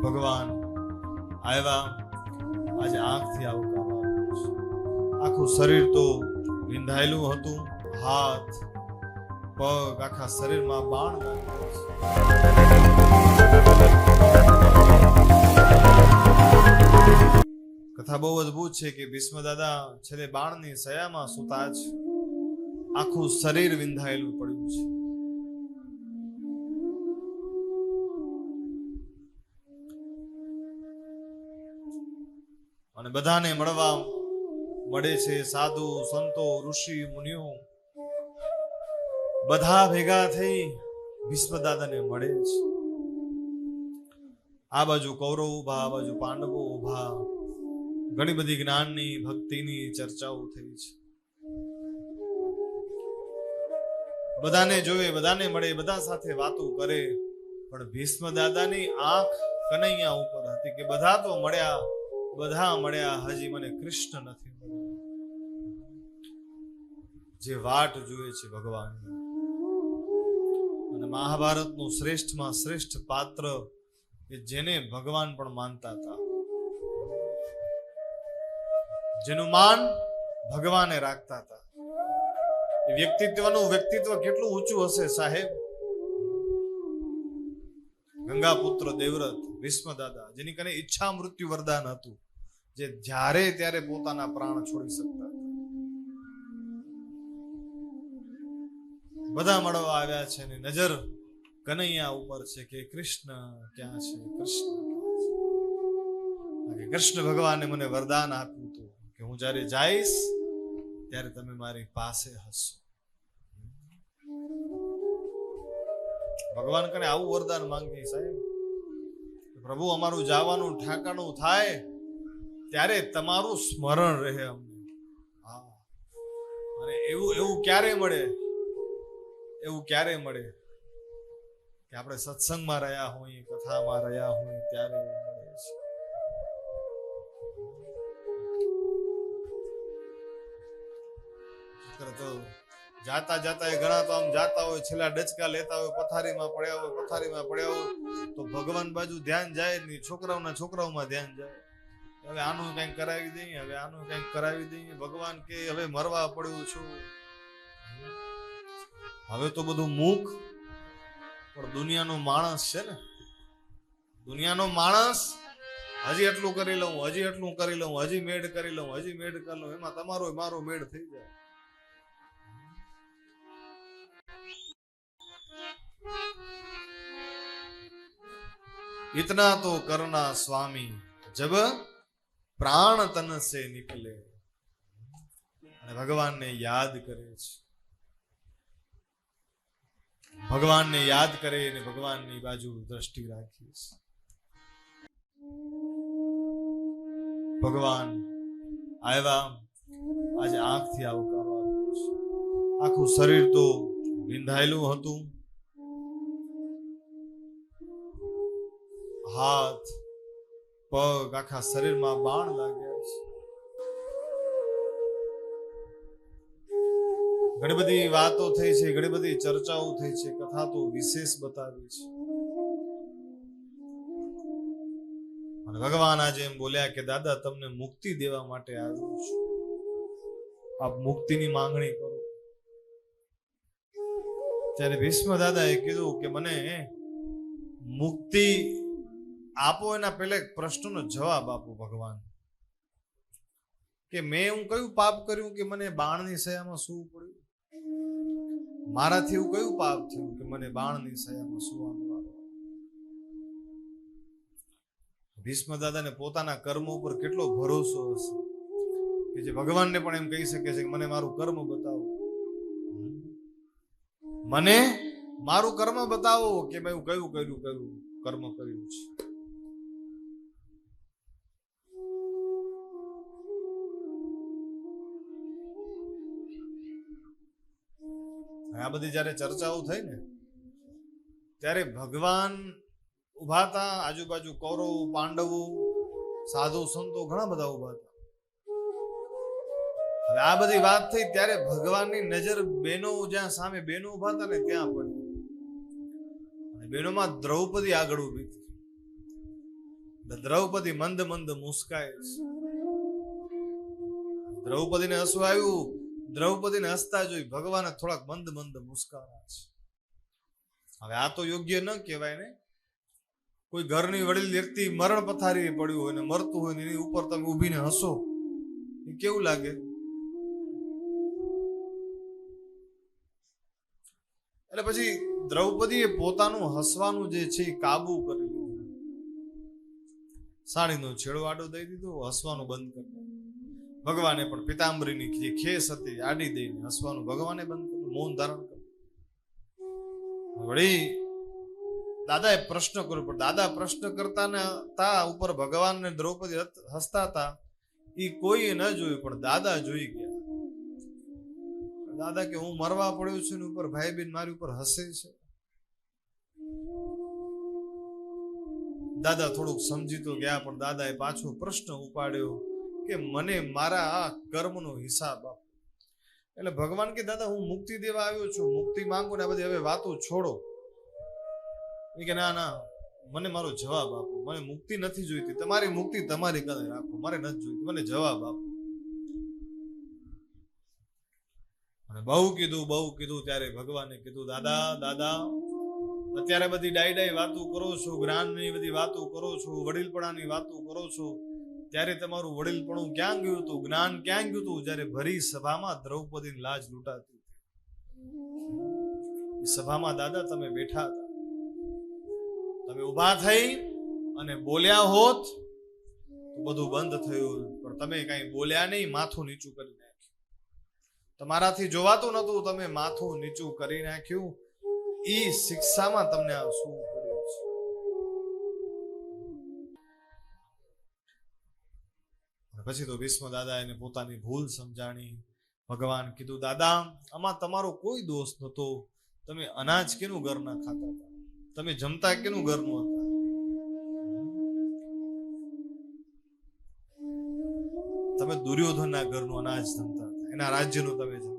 ભગવાન આવ્યા, આજે આંખથી આવકાર આખું શરીર તો વિંધાયેલું હતું, હાથ પગ આખા શરીરમાં બાણ કથા બહુ અદભુત છે કે ભીષ્મ દાદા છેલ્લે બાણની સયામાં સુતા જ આખું શરીર વિંધાયેલું પડ્યું છે. અને બધાને મળવા મળે છે, સાધુ સંતો ઋષિ મુનિઓ બધા ભેગા થઈ ભીષ્મ દાદાને મળે છે. આ બાજુ કૌરવ ઉભા, આ બાજુ પાંડવો ઉભા, ઘણી બધી જ્ઞાનની ભક્તિની ચર્ચાઓ થઈ છે. બધાને જોવે, બધાને મળે, બધા સાથે વાતો કરે, પણ ભીષ્મ દાદાની આંખ કનૈયા ઉપર હતી કે બધા તો મળ્યા, બધા મળ્યા, હજી મને કૃષ્ણ નથી મળ્યો. જે વાટ જોઈએ છે ભગવાન. અને મહાભારતનું શ્રેષ્ઠમાં શ્રેષ્ઠ પાત્ર કે જેને ભગવાન પણ માનતા હતા, જેનું માન ભગવાને રાખતા હતા, એ વ્યક્તિત્વનું વ્યક્તિત્વ કેટલું ઊંચું હશે સાહેબ. ગંગાપુત્ર દેવવ્રત ભીષ્મ દાદા, જેની કને ઈચ્છા મૃત્યુ વરદાન હતું, જે જ્યારે ત્યારે પોતાના પ્રાણ છોડી શકતા હતા. બધા મળવા આવ્યા છે ને નજર કનૈયા ઉપર છે કે કૃષ્ણ ક્યાં છે, કૃષ્ણ ભગવાને મને વરદાન આપ્યું હતું કે હું જ્યારે જઈશ ત્યારે તમે મારી પાસે હશો. ભગવાન કને આવું વરદાન માંગી સાહેબ, પ્રભુ અમારું જવાનું ઠાકાણું થાય ત્યારે તમારું સ્મરણ રહે અમને. હા, અને એવું ક્યારે મળે, એવું ક્યારે મળે કે આપણે સત્સંગમાં રહ્યા હોઈએ, કથામાં રહ્યા હોઈએ, ત્યારે મળે છે. તો જાતા જાતા એ ઘણા તો આમ જાતા હોય, છેલ્લા ડચકા લેતા હોય, પથારીમાં પડ્યા હોય, તો ભગવાન બાજુ ધ્યાન જાય નહીં, છોકરાઓમાં ધ્યાન જાય. હવે આનું કંઈક કરાવી દઈએ, હવે આનું કંઈક કરાવી દઈએ. ભગવાન કે હવે મરવા પડ્યું છું, હવે તો બધું મૂક. પણ દુનિયાનો માણસ છે ને, દુનિયાનો માણસ હજી એટલું કરી લઉં, હજી એટલું કરી લઉં, હજી મેડ કરી લઉં, હજી મેડ કરી લઉં, એમાં તમારો મારો મેડ થઈ જાય. इतना तो करना स्वामी जब प्राण तन से निकले. અને ભગવાનને યાદ કરે છે, ભગવાનને યાદ કરે અને ભગવાનની બાજુ દ્રષ્ટિ રાખી છે. ભગવાન આવ્યા, આજે આંખથી આવકાર આપ્યો છે. આખું શરીર તો વિંધાયેલું હતું, હાથ પગ આખા શરીરમાં બાણ લાગ્યા છે. ઘણી બધી વાતો થઈ છે, ઘણી બધી ચર્ચાઓ થઈ છે, કથા તો વિશેષ બતાવી છે. અને ભગવાન આજે એમ બોલ્યા કે દાદા તમને મુક્તિ દેવા માટે આવ્યો છું, આપ મુક્તિની માંગણી કરો. ત્યારે ભીષ્મ દાદાએ કીધું કે મને મુક્તિ આપો, એના પહેલા એક પ્રશ્નનો જવાબ આપો ભગવાન, કે મેં હું કયું પાપ કર્યું કે મને બાણની સયામાં સૂવું પડ્યું? મારાથી એવું કયું પાપ થયું કે મને બાણની સયામાં સૂવાનું વારો? ભીષ્મ દાદાને પોતાના કર્મ ઉપર કેટલો ભરોસો હશે કે જે ભગવાનને પણ એમ કહી શકે છે કે મને મારું કર્મ બતાવો, મને મારું કર્મ બતાવો કે મેં કયું કર્મ કર્યું છે. આ બધી જયારે ચર્ચાઓ થઈ ને ત્યારે ભગવાન ઉભા હતા, આજુબાજુ કૌરવ પાંડવો સાધુ સંતો ઘણા બધા ઉભા હતા. હવે આ બધી વાત થઈ ત્યારે ભગવાનની નજર બેનો જ્યાં સામે બેનો ઉભા હતા ને ત્યાં પડી. અને બેનોમાં દ્રૌપદી આગળ ઉભી હતી. દ્રૌપદી મંદ મંદ મુસ્કાય છે. દ્રૌપદીને હસવું આવ્યું. દ્રૌપદીને હસતા જોઈ ભગવાને થોડાક મંદ મંદ મુસ્કારા છે. હવે આ તો યોગ્ય ન કહેવાય ને. કોઈ ઘરની વડીલ વ્યક્તિ મરણ પથારી પડ્યું હોય ને મરતું હોય ને એની ઉપર તમે ઊભીને હસો, એ કેવું લાગે? એટલે પછી દ્રૌપદીએ પોતાનું હસવાનું જે છે એ કાબુ કરી લીધું. સાડીનો છેડો આડો દઈ દીધો, હસવાનું બંધ કરી દીધું. ભગવાને પણ પિતાંબરીની જે ખેસ હતી આડી દઈને હસવાનું ભગવાને બંધ કર્યું, મૌન ધારણ કર્યું. વળી દાદાએ પ્રશ્ન કર્યો, પણ દાદા પ્રશ્ન કરતા ને તા ઉપર ભગવાન ને દ્રૌપદી હસતા હતા એ કોઈએ ન જોયું, પણ દાદા જોઈ ગયા. દાદા કે હું મરવા પડ્યો છું ને ઉપર ભાઈ બેન મારી ઉપર હસે છે. દાદા થોડુંક સમજી તો ગયા, પણ દાદાએ પાછો પ્રશ્ન ઉપાડ્યો કે મને મારા આ કર્મનો હિસાબ આપો. એટલે ભગવાન કે દાદા હું મુક્તિ દેવા આવ્યો છું, મુક્તિ માંગુ ને આ બધી હવે વાતો છોડો. એ કે ના ના, મને મારો જવાબ આપો, મને મુક્તિ નથી જોઈતી, તમારી મુક્તિ તમારી કદે રાખો, મારે નથી જોઈતી, મને જવાબ આપો. અને બહુ કીધું ત્યારે ભગવાને કીધું દાદા દાદા અત્યારે બધી ડાઈ વાતો કરો છો, જ્ઞાનની બધી વાતો કરો છો, વડીલપણાની વાતો કરો છો, ત્યારે તમારું વડીલપણું ક્યાં ગયું હતું, જ્ઞાન ક્યાં ગયું હતું? જ્યારે ભરી સભામાં દ્રૌપદીની લાજ લૂંટાતી હતી, સભામાં દાદા તમે બેઠા હતા, તમે ઉભા થઈ અને બોલ્યા હોત તો બધું બંધ થયું, પણ તમે કઈ બોલ્યા નહીં, માથું નીચું કરી નાખ્યું. તમારાથી જોવાતું નતું, તમે માથું નીચું કરી નાખ્યું. ઈ શિક્ષામાં તમને આ શું કર્યું છે? પછી તો ભીષ્મ દાદા એને પોતાની ભૂલ સમજાણી. ભગવાન કીધું દાદા આમાં તમારો કોઈ દોષ નતો, તમે અનાજ કેનું ઘરના ખાતા હતા, તમે જમતા કેનું ઘરનું હતા? તમે દુર્યોધનના ઘરનું અનાજ જમતા હતા, એના રાજ્યનું તમે જમતા.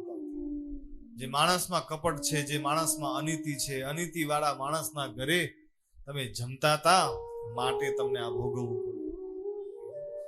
જે માણસમાં કપટ છે, જે માણસમાં અનીતિ છે, અનીતિ વાળા માણસના ઘરે તમે જમતા હતા, માટે તમને આ ભોગવવું પડ્યું.